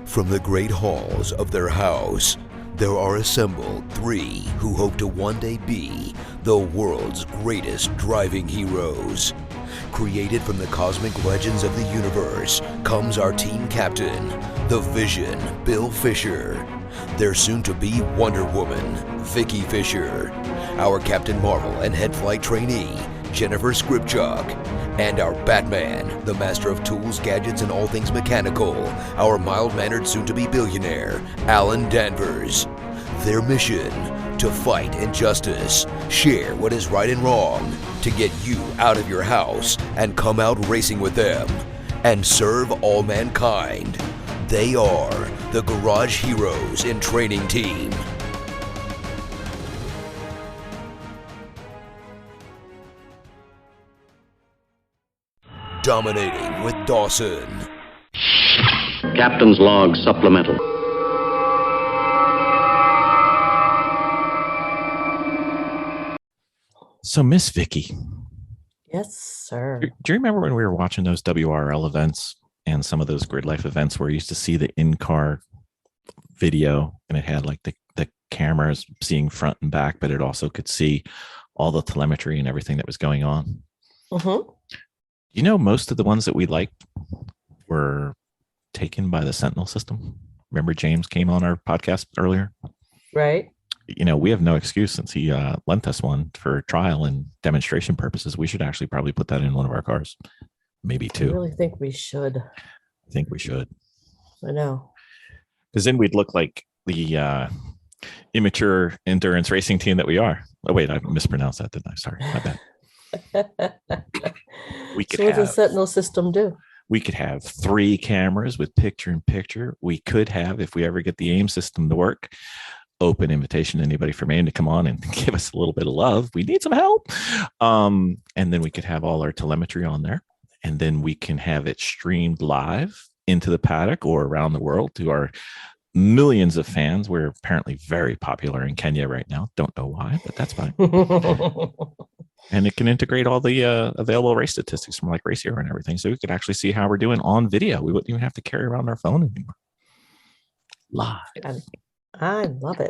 From the great halls of their house, there are assembled three who hope to one day be the world's greatest driving heroes. Created from the cosmic legends of the universe comes our team captain, the Vision, Bill Fisher. Their soon-to-be Wonder Woman, Vicki Fisher. Our Captain Marvel and head flight trainee, Jennifer Skripchuk. And our Batman, the master of tools, gadgets, and all things mechanical, our mild-mannered soon-to-be billionaire, Alan Danvers. Their mission, to fight injustice, share what is right and wrong, to get you out of your house and come out racing with them, and serve all mankind. They are the Garage Heroes in Training Team. Dominating with Dawson. Captain's Log Supplemental. So, Miss Vicki. Yes, sir. Do you remember when we were watching those WRL events and some of those grid life events where you used to see the in-car video and it had like the cameras seeing front and back, but it also could see all the telemetry and everything that was going on? Mm-hmm. You know, most of the ones that we liked were taken by the Sentinel system. Remember James came on our podcast earlier? Right. You know, we have no excuse since he lent us one for trial and demonstration purposes. We should actually probably put that in one of our cars. Maybe two. I really think we should. I think we should. I know. Because then we'd look like the immature endurance racing team that we are. Oh, wait, I mispronounced that, didn't I? Sorry, my bad. We could So what does the have, Sentinel system do? we could have 3 cameras with picture-in-picture. We could have, if we ever get the AIM system to work, open invitation to anybody from AIM to come on and give us a little bit of love. We need some help. And then we could have all our telemetry on there. And then we can have it streamed live into the paddock or around the world to our millions of fans. We're apparently very popular in Kenya right now. Don't know why, but that's fine. And it can integrate all the available race statistics from like Race Hero and everything. So we could actually see how we're doing on video. We wouldn't even have to carry around our phone anymore. Live. I love it.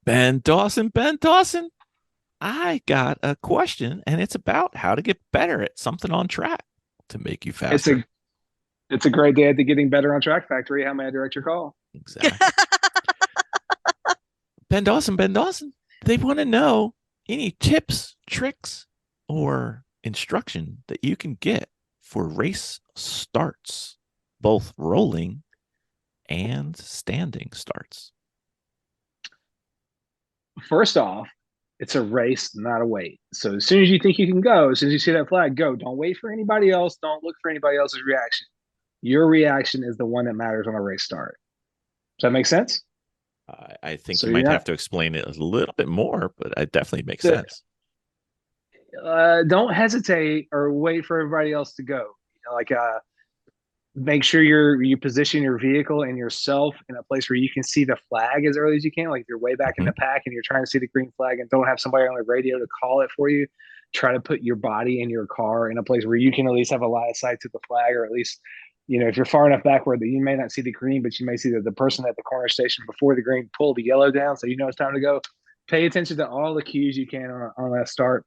Ben Dawson, I got a question, and it's about how to get better at something on track to make you faster. It's a great day at the Getting Better on Track Factory. How may I direct your call? Exactly. Ben Dawson, they want to know any tips, tricks, or instruction that you can get for race starts, both rolling and standing starts. First off, it's a race, not a wait. So as soon as you think you can go, as soon as you see that flag, go. Don't wait for anybody else. Don't look for anybody else's reaction. Your reaction is the one that matters on a race start. Does that make sense? I think So you might you're not- have to explain it a little bit more, but it definitely makes sense. Don't hesitate or wait for everybody else to go. Make sure you position your vehicle and yourself in a place where you can see the flag as early as you can. Like if you're way back in the pack and you're trying to see the green flag and don't have somebody on the radio to call it for you, try to put your body in your car in a place where you can at least have a line of sight to the flag, or at least, if you're far enough back where you may not see the green, but you may see that the person at the corner station before the green pulled the yellow down, so it's time to go. Pay attention to all the cues you can on that start,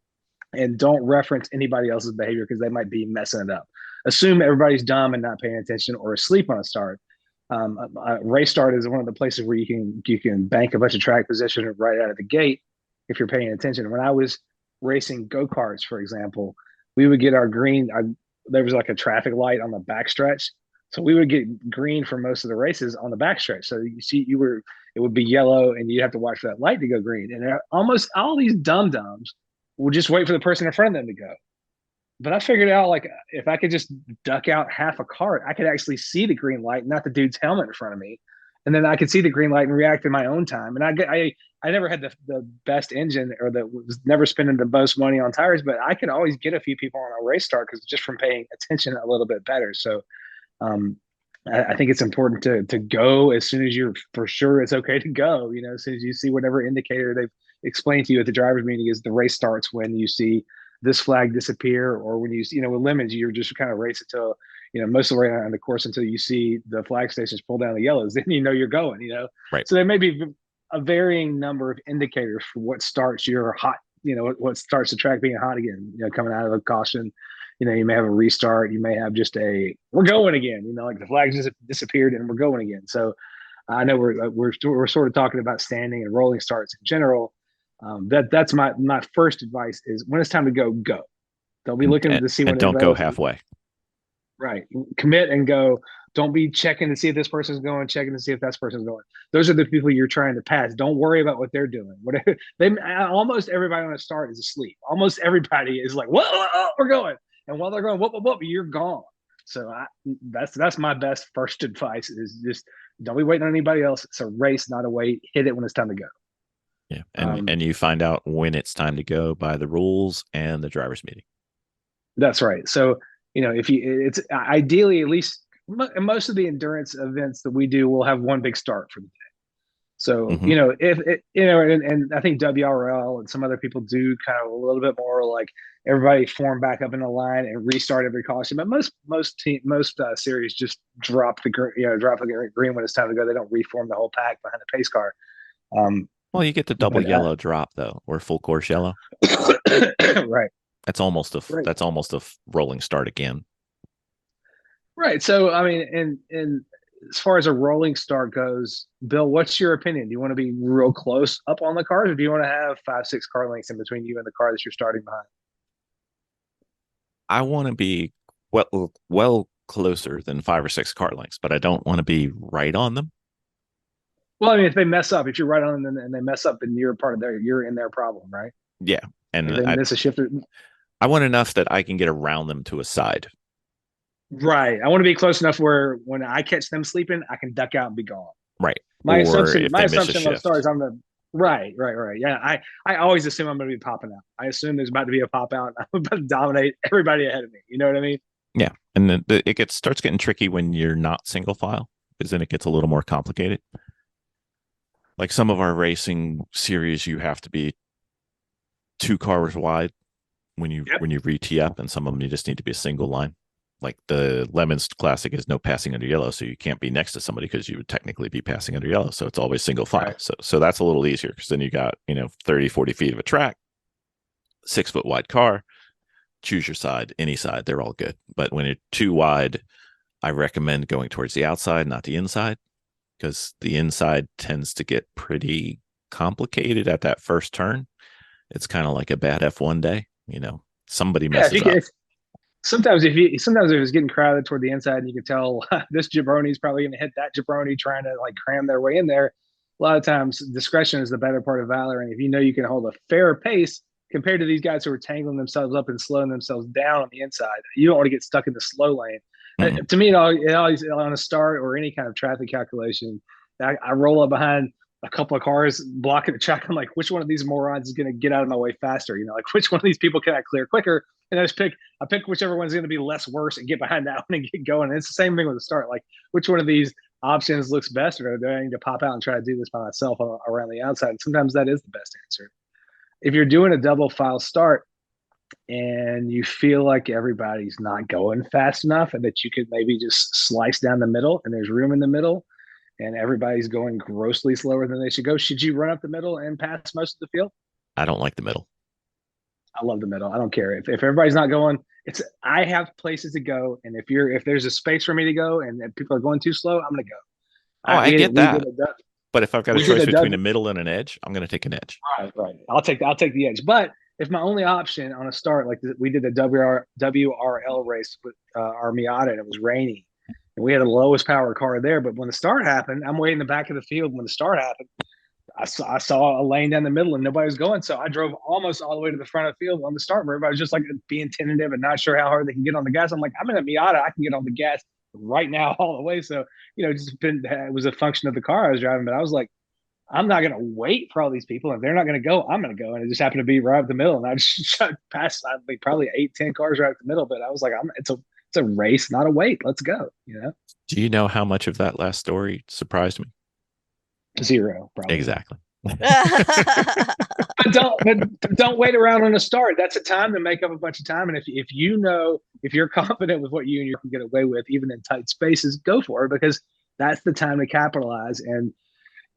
and don't reference anybody else's behavior because they might be messing it up. Assume everybody's dumb and not paying attention or asleep on a start. A race start is one of the places where you can bank a bunch of track position right out of the gate if you're paying attention. When I was racing go-karts, for example, we would get our green. There was like a traffic light on the backstretch, so we would get green for most of the races on the backstretch. So you see, it would be yellow, and you have to watch for that light to go green. And almost all these dum-dums will just wait for the person in front of them to go. But I figured out, like, if I could just duck out half a cart, I could actually see the green light, not the dude's helmet in front of me. And then I could see the green light and react in my own time. And I never had the best engine, or that was never spending the most money on tires, but I could always get a few people on a race start because just from paying attention a little bit better. So I think it's important to go as soon as you're for sure it's okay to go. As soon as you see whatever indicator they've explained to you at the driver's meeting is the race starts when you see this flag disappear, or when you with lemons, you're just kind of race until most of the way on the course until you see the flag stations pull down the yellows, then you're going. Right. So there may be a varying number of indicators for what starts your hot, what starts the track being hot again. Coming out of a caution, you may have a restart, you may have just we're going again. Like the flags just disappeared and we're going again. So I know we're sort of talking about standing and rolling starts in general. That's my first advice is when it's time to go, go. Don't be looking to see when and don't go halfway. Right. Commit and go. Don't be checking to see if this person's going, checking to see if that person's going. Those are the people you're trying to pass. Don't worry about what they're doing. Almost everybody on a start is asleep. Almost everybody is like, whoa, we're going. And while they're going, whoop, you're gone. So that's my best first advice is just don't be waiting on anybody else. It's a race, not a wait. Hit it when it's time to go. Yeah. And you find out when it's time to go by the rules and the driver's meeting. That's right. So, it's ideally, at least most of the endurance events that we do will have one big start for the day. So, and I think WRL and some other people do kind of a little bit more like everybody form back up in a line and restart every caution. But most series just drop the green when it's time to go. They don't reform the whole pack behind the pace car. Well, you get the double yellow drop though, or full course yellow. Right. That's almost a rolling start again. Right. So, I mean, and as far as a rolling start goes, Bill, what's your opinion? Do you want to be real close up on the cars, or do you want to have 5-6 car lengths in between you and the car that you're starting behind? I want to be well closer than 5 or 6 car lengths, but I don't want to be right on them. Well, I mean, if they mess up, if you're right on them and they mess up, then you're in their problem, right? Yeah. And if they miss a shifter. I want enough that I can get around them to a side. Right. I want to be close enough where when I catch them sleeping, I can duck out and be gone. Right. My assumption on stars on the right. Yeah. I always assume I'm going to be popping out. I assume there's about to be a pop out. I'm about to dominate everybody ahead of me. You know what I mean? Yeah. And then it starts getting tricky when you're not single file, because then it gets a little more complicated. Like some of our racing series, you have to be 2 cars wide when you re-tee up, and some of them you just need to be a single line. Like the Lemons Classic is no passing under yellow, so you can't be next to somebody because you would technically be passing under yellow. So it's always single file. Right. So that's a little easier because then you got 30, 40 feet of a track, 6 foot wide car. Choose your side, any side, they're all good. But when you're too wide, I recommend going towards the outside, not the inside, because the inside tends to get pretty complicated at that first turn. It's kind of like a bad F1 day. Somebody messes up. Sometimes if it's getting crowded toward the inside and you can tell this jabroni is probably going to hit that jabroni trying to like cram their way in there, a lot of times discretion is the better part of valor. And if you can hold a fair pace compared to these guys who are tangling themselves up and slowing themselves down on the inside, you don't want to get stuck in the slow lane. Mm-hmm. To me, it always on a start or any kind of traffic calculation, I roll up behind a couple of cars blocking the track. I'm like, which one of these morons is going to get out of my way faster? Like which one of these people can I clear quicker? And I pick whichever one's going to be less worse and get behind that one and get going. And it's the same thing with the start. Like which one of these options looks best, or do I need to pop out and try to do this by myself around the outside? And sometimes that is the best answer. If you're doing a double file start and you feel like everybody's not going fast enough and that you could maybe just slice down the middle and there's room in the middle, and everybody's going grossly slower than they should go, should you run up the middle and pass most of the field? I don't like the middle. I love the middle. I don't care if everybody's not going. I have places to go, and if there's a space for me to go, and people are going too slow, I'm going to go. I get that. But if I've got a choice between a middle and an edge, I'm going to take an edge. Right. I'll take the edge. But if my only option on a start, like we did the WRL race with our Miata, and it was rainy, and we had the lowest power car there. But when the start happened, I'm way in the back of the field. When the start happened, I saw a lane down the middle and nobody was going. So I drove almost all the way to the front of the field on the start where everybody was just like being tentative and not sure how hard they can get on the gas. I'm like, I'm in a Miata. I can get on the gas right now all the way. So, it was a function of the car I was driving. But I was like, I'm not going to wait for all these people. If they're not going to go, I'm going to go. And it just happened to be right up the middle. And I just passed probably 8-10 cars right up the middle. But I was like, it's a race, not a wait. Let's go. Do you know how much of that last story surprised me? 0, probably. Exactly. But don't wait around on the start. That's a time to make up a bunch of time. And if you're confident with what you and you can get away with, even in tight spaces, go for it, because that's the time to capitalize. And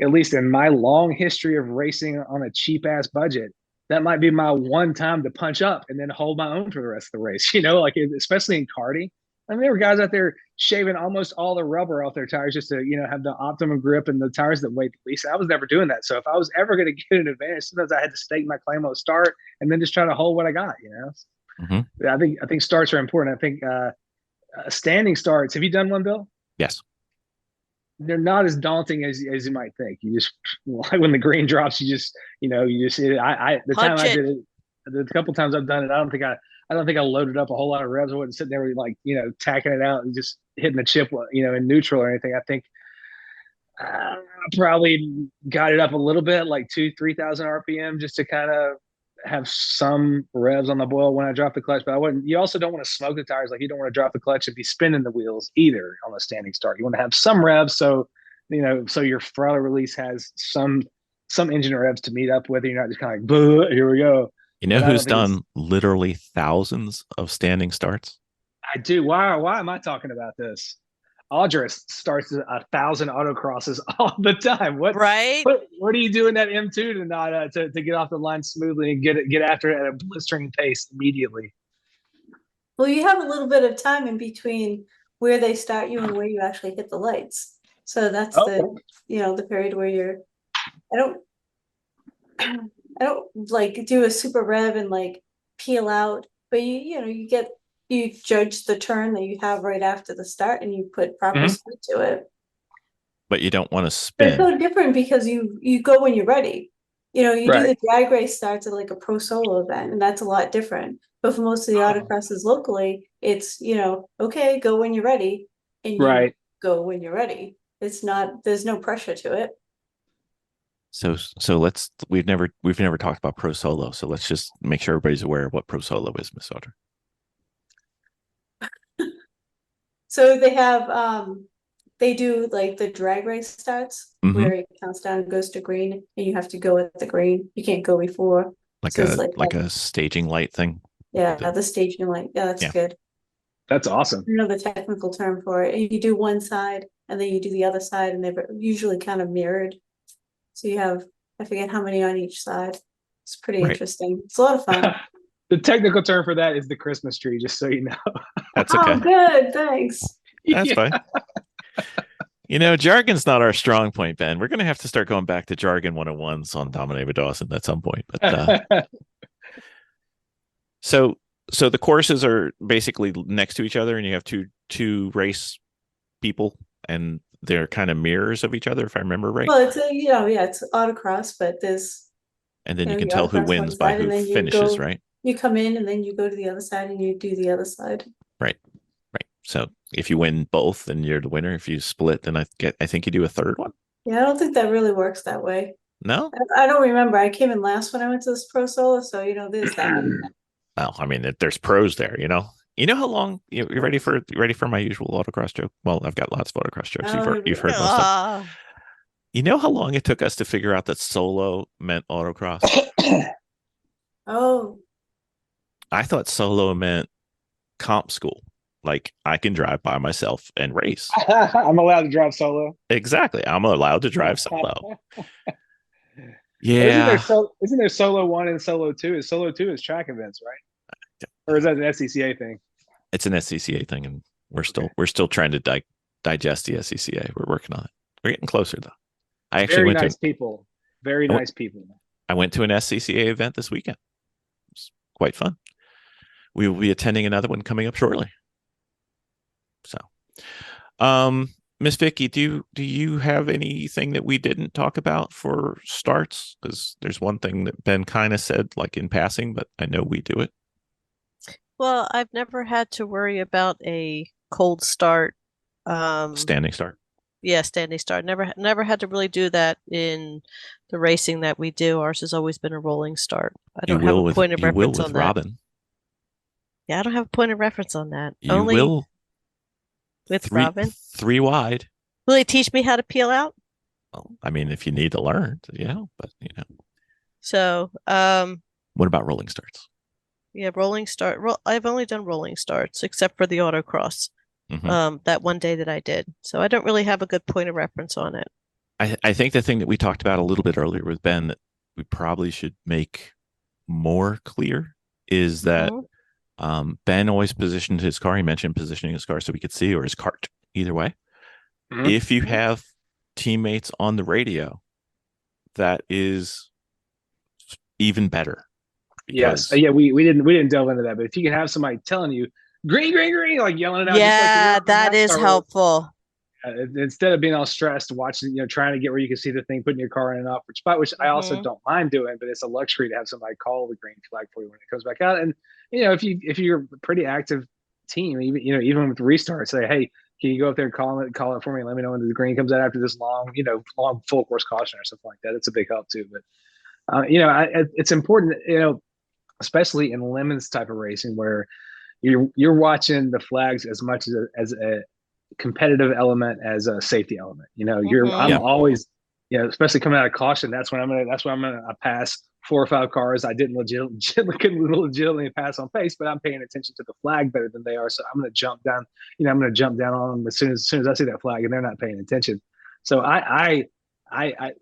at least in my long history of racing on a cheap ass budget, that might be my one time to punch up and then hold my own for the rest of the race. Like especially in karting. I mean, there were guys out there shaving almost all the rubber off their tires just to, have the optimum grip and the tires that weigh the least. I was never doing that. So if I was ever going to get an advantage, sometimes I had to stake my claim on the start and then just try to hold what I got. Mm-hmm. I think starts are important. I think standing starts. Have you done one, Bill? Yes. They're not as daunting as you might think. You just, like, when the green drops, you just the time I did it, the couple times I've done it, I don't think I loaded up a whole lot of revs. I wasn't sitting there like, tacking it out and just hitting the chip, in neutral or anything. I think I probably got it up a little bit, like 3,000 RPM, just to kind of have some revs on the boil when I drop the clutch. But you also don't want to smoke the tires. Like, you don't want to drop the clutch and be spinning the wheels either on a standing start. You want to have some revs. So, so your throttle release has some engine revs to meet up with. You're not just kind of like, here we go. You know who's done literally thousands of standing starts? I do. Why am I talking about this? Audra starts 1,000 autocrosses all the time. What do you do in that M2 to not to get off the line smoothly and get after it at a blistering pace immediately? Well, you have a little bit of time in between where they start you and where you actually hit the lights. So that's the period where I don't like do a super rev and like peel out, but you judge the turn that you have right after the start and you put proper speed to it. But you don't want to spin. It's so different because you go when you're ready. You do the drag race starts at like a pro solo event, and that's a lot different. But for most of the autocrosses locally, it's okay, go when you're ready, and you go when you're ready. It's not, there's no pressure to it. So we've never talked about pro solo. So let's just make sure everybody's aware of what pro solo is, Miss Audra. So they have they do like the drag race starts where it counts down and goes to green, and you have to go at the green. You can't go before. Like a staging light thing. Yeah, the staging light. Yeah, that's good. That's awesome. I know the technical term for it. And you do one side and then you do the other side, and they're usually kind of mirrored. So you have, I forget how many on each side. It's pretty interesting. It's a lot of fun. The technical term for that is the Christmas tree, just so you know. That's okay. Oh, good. Thanks. That's fine. Jargon's not our strong point, Ben. We're going to have to start going back to jargon 101s on Dominic with Dawson at some point. But so the courses are basically next to each other, and you have two race people, and they're kind of mirrors of each other, if I remember right. Well, it's it's autocross, but there's and then you can tell who wins by who finishes, right? You come in and then you go to the other side and you do the other side. Right. So if you win both, then you're the winner. If you split, then I think you do a third one. Yeah, I don't think that really works that way. No? I don't remember. I came in last when I went to this pro solo, so there's that. Well, I mean, there's pros there, You know how long you ready for my usual autocross joke? Well, I've got lots of autocross jokes. You've heard most of them. You know how long it took us to figure out that solo meant autocross? Oh. I thought solo meant comp school. Like, I can drive by myself and race. I'm allowed to drive solo. Exactly. I'm allowed to drive solo. Yeah. Isn't there solo 1 and solo 2? Solo 2 is track events, right? Or is that an SCCA thing? It's an SCCA thing, and we're still trying to digest the SCCA. We're working on it. We're getting closer, though. Very nice people. I went to an SCCA event this weekend. It was quite fun. We will be attending another one coming up shortly. So, Miss Vicki, do you have anything that we didn't talk about for starts? Because there's one thing that Ben kind of said, like in passing, but I know we do it. Well, I've never had to worry about a cold start. Standing start. Yeah, standing start. Never had to really do that in the racing that we do. Ours has always been a rolling start. I don't have a point of reference on that. Robin. Yeah, I don't have a point of reference on that. You will with Robin. 3 wide. Will he teach me how to peel out? Well, I mean, if you need to learn, but So, what about rolling starts? yeah, rolling start. I've only done rolling starts except for the autocross. That one day that I did. So I don't really have a good point of reference on it. I think the thing that we talked about a little bit earlier with Ben that we probably should make more clear is that Ben always positioned his car. He mentioned positioning his car so we could see, or his cart, either way. If you have teammates on the radio, that is even better. Yes. Yeah, we didn't delve into that, but if you can have somebody telling you green, green, green, like yelling it out, yeah, just like that is helpful. Instead of being all stressed, watching, trying to get where you can see the thing, putting your car in an awkward spot, which I also don't mind doing, but it's a luxury to have somebody call the green flag for you when it comes back out. And if you're a pretty active team, even with the restart, say, hey, can you go up there and call it for me and let me know when the green comes out after this long full course caution or something like that. It's a big help too. But it's important, especially in lemons type of racing where you're watching the flags as much as a competitive element as a safety element. I'm always, especially coming out of caution. That's when I'm gonna pass 4 or 5 cars I couldn't legitimately pass on pace, but I'm paying attention to the flag better than they are. So I'm gonna jump down. I'm gonna jump down on them as soon as I see that flag, and they're not paying attention. So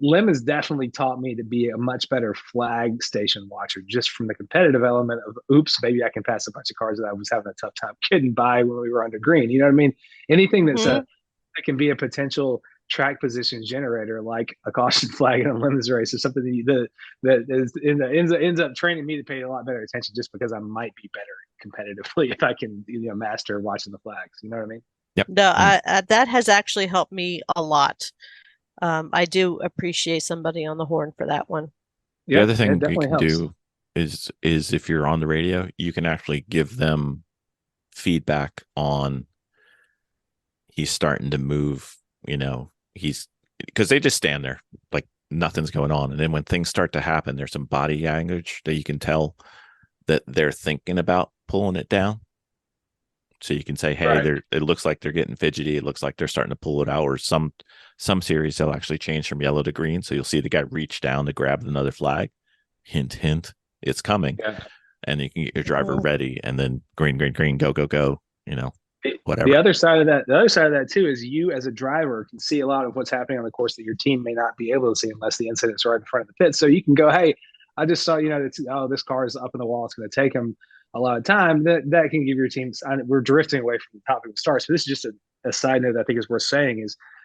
Lim has definitely taught me to be a much better flag station watcher, just from the competitive element of, oops, maybe I can pass a bunch of cars that I was having a tough time getting by when we were under green. You know what I mean? Anything that can be a potential track position generator, like a caution flag in a lemons race, is something that ends up training me to pay a lot better attention, just because I might be better competitively if I can master watching the flags. You know what I mean? Yep. No, that has actually helped me a lot. I do appreciate somebody on the horn for that one. The other thing you can do is if you're on the radio, you can actually give them feedback on he's starting to move, because they just stand there like nothing's going on. And then when things start to happen, there's some body language that you can tell that they're thinking about pulling it down. So you can say, hey, it looks like they're getting fidgety. It looks like they're starting to pull it out. Or some series, they'll actually change from yellow to green. So you'll see the guy reach down to grab another flag. Hint, hint, it's coming. Yeah. And you can get your driver ready, and then green, green, green, go, go, go, whatever. The other side of that too is you as a driver can see a lot of what's happening on the course that your team may not be able to see unless the incident's right in front of the pit. So you can go, hey, I just saw, this car is up in the wall. It's going to take them a lot of time. That can give your team. We're drifting away from the topic of start. So this is just a side note that I think is worth saying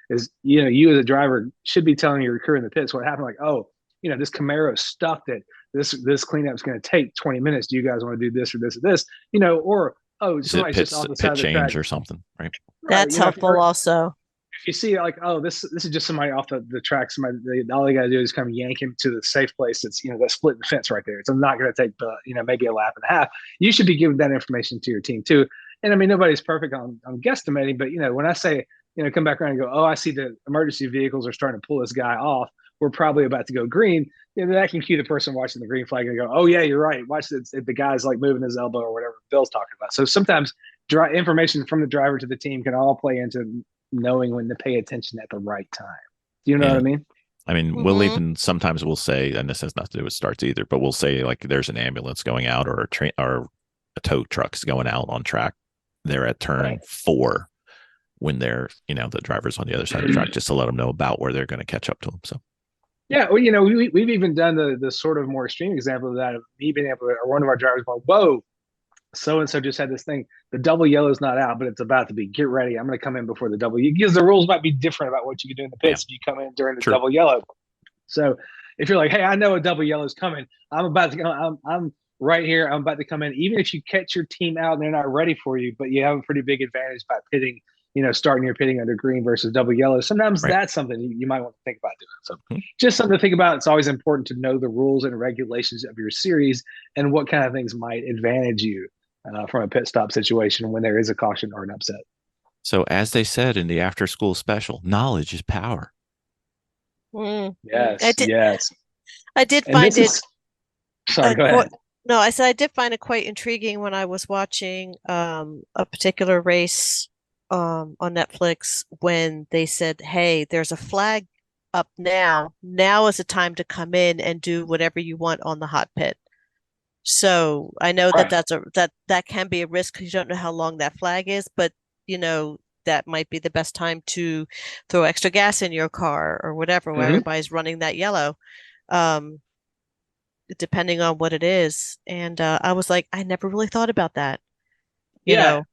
is you as a driver should be telling your crew in the pits what happened. Like, oh, this Camaro stuffed it. This cleanup is going to take 20 minutes. Do you guys want to do this or this or this? Or somebody's just on the side of the track or something, right? That's helpful also. If you see like, oh, this is just somebody off the track. All they got to do is come yank him to the safe place. That's that's split the fence right there. It's not going to take maybe a lap and a half. You should be giving that information to your team too. And I mean, nobody's perfect on guesstimating, but when I say come back around and go, oh, I see the emergency vehicles are starting to pull this guy off. We're probably about to go green. That can cue the person watching the green flag and go, oh yeah, you're right. Watch this. The guy's like moving his elbow or whatever Bill's talking about. So sometimes information from the driver to the team can all play into knowing when to pay attention at the right time. Do you know what I mean? I mean, we'll say, and this has nothing to do with starts either, but we'll say like there's an ambulance going out or a tow truck's going out on track. They're at turn 4 when they're, the driver's on the other side of the track, just to let them know about where they're going to catch up to them. So. Yeah, well, we've even done the sort of more extreme example of that, of me being able to, or one of our drivers going, whoa, so-and-so just had this thing. The double yellow's not out, but it's about to be. Get ready. I'm going to come in before the double, because the rules might be different about what you can do in the pits if you come in during the double yellow. So if you're like, hey, I know a double yellow's coming. I'm about to go. I'm right here. I'm about to come in. Even if you catch your team out and they're not ready for you, but you have a pretty big advantage by pitting, starting your pitting under green versus double yellow. Sometimes that's something you might want to think about doing. So just something to think about. It's always important to know the rules and regulations of your series and what kind of things might advantage you from a pit stop situation when there is a caution or an upset. So as they said in the after school special, knowledge is power. Yes. I did find it. Sorry, go ahead. No, I said I did find it quite intriguing when I was watching a particular race on Netflix when they said, hey, there's a flag up now is the time to come in and do whatever you want on the hot pit. So I know Right. that can be a risk because you don't know how long that flag is, but that might be the best time to throw extra gas in your car or whatever, where everybody's running that yellow, depending on what it is. And I was like, I never really thought about that. You know,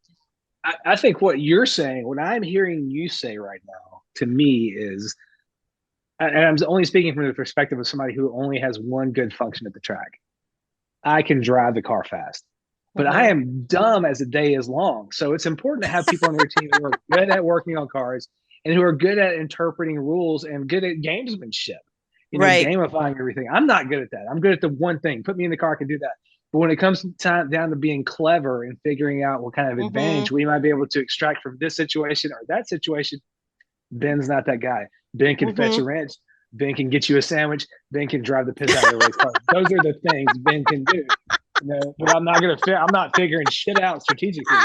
I think what you're saying, what I'm hearing you say right now to me is, and I'm only speaking from the perspective of somebody who only has one good function at the track. I can drive the car fast, but I am dumb as the day is long. So it's important to have people on your team who are good at working on cars and who are good at interpreting rules and good at gamesmanship, gamifying everything. I'm not good at that. I'm good at the one thing. Put me in the car, I can do that. But when it comes down to being clever and figuring out what kind of advantage we might be able to extract from this situation or that situation, Ben's not that guy. Ben can fetch a wrench. Ben can get you a sandwich. Ben can drive the piss out of the race car. Those are the things Ben can do. But I'm not figuring shit out strategically.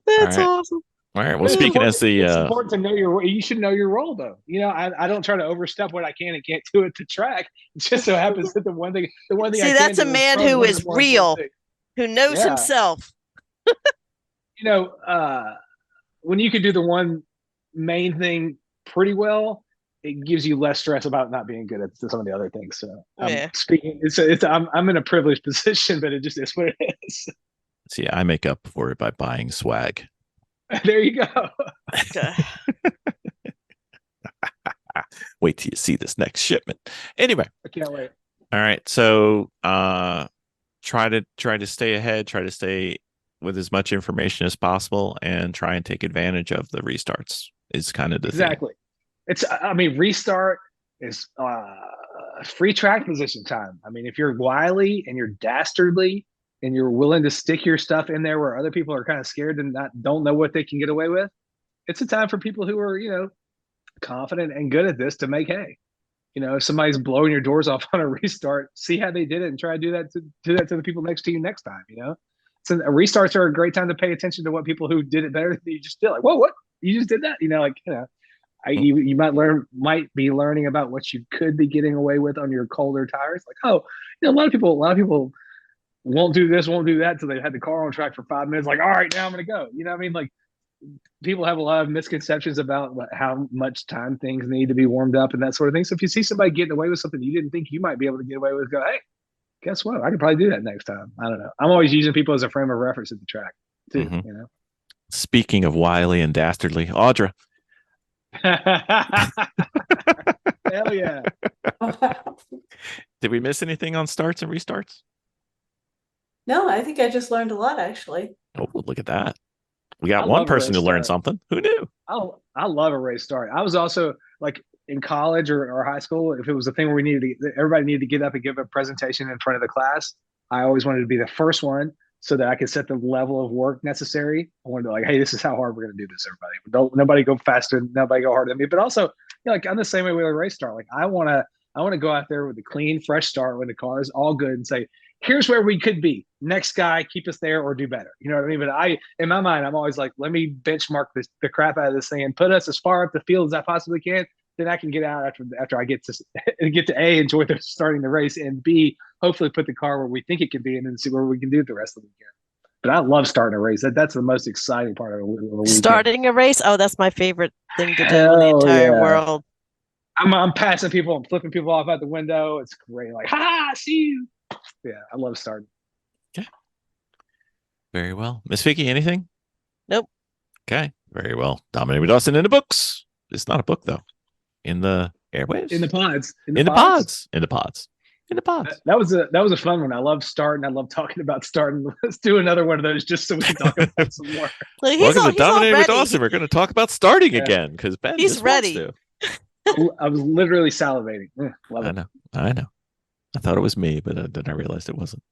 That's awesome. All right. Well, speaking as the, it's important to know you should know your role, though. I don't try to overstep what I can and can't do at the track. It just so happens that the one thing. See, that's a man who is real, who knows himself. When you can do the one main thing pretty well, it gives you less stress about not being good at some of the other things. So I'm in a privileged position, but it just is what it is. See, I make up for it by buying swag. There you go. Wait till you see this next shipment. Anyway, I can't wait. All right, so try to stay ahead. Try to stay with as much information as possible, and try and take advantage of the restarts. Is kind of the exactly. Thing. Restart is free track position time. If you're wily and you're dastardly and you're willing to stick your stuff in there where other people are kind of scared and don't know what they can get away with, it's a time for people who are, confident and good at this to make hay. If somebody's blowing your doors off on a restart, see how they did it and try to do that to the people next to you next time. So restarts are a great time to pay attention to what people who did it better than you just did. Like, whoa, what? You just did that? You might be learning about what you could be getting away with on your colder tires. Like, a lot of people won't do this, won't do that until they had the car on track for 5 minutes. Like, all right, now I'm going to go. Like, people have a lot of misconceptions about how much time things need to be warmed up and that sort of thing. So if you see somebody getting away with something you didn't think you might be able to get away with, go, hey, guess what? I could probably do that next time. I don't know. I'm always using people as a frame of reference at the track too. Speaking of wily and dastardly, Audra. Hell yeah. Did we miss anything on starts and restarts? No, I think I just learned a lot, actually. Oh, look at that. We got one person who learned something. Who knew? I love a race start. I was also like in college or high school, if it was a thing where everybody needed to get up and give a presentation in front of the class, I always wanted to be the first one so that I could set the level of work necessary. I wanted to hey, this is how hard we're going to do this, everybody. Nobody go faster, nobody go harder than me. But also, I'm the same way with a race start. Like I want to go out there with a clean, fresh start when the car is all good and say, here's where we could be. Next guy, keep us there or do better. You know what I mean? But in my mind, I'm always like, let me benchmark the crap out of this thing and put us as far up the field as I possibly can. Then I can get out after I get to A, enjoy starting the race, and B, hopefully put the car where we think it can be, and then see where we can do the rest of the weekend. But I love starting a race. That's the most exciting part of a weekend. Starting a race? Oh, that's my favorite thing to do in the entire world. I'm passing people, I'm flipping people off out the window. It's great. Like, ha, see you. Yeah, I love starting. Okay. Very well. Miss Vicki, anything? Nope. Okay. Very well. Dominic Dawson in the books. It's not a book, though. In the airwaves? In the pods. In the pods. In the pods. In the pods. That was a fun one. I love starting. I love talking about starting. Let's do another one of those just so we can talk about some more. Welcome to Dominic Dawson. We're going to talk about starting again because Ben he's ready. I was literally salivating. Love it. I know. I thought it was me, but then I realized it wasn't.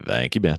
Thank you, Ben.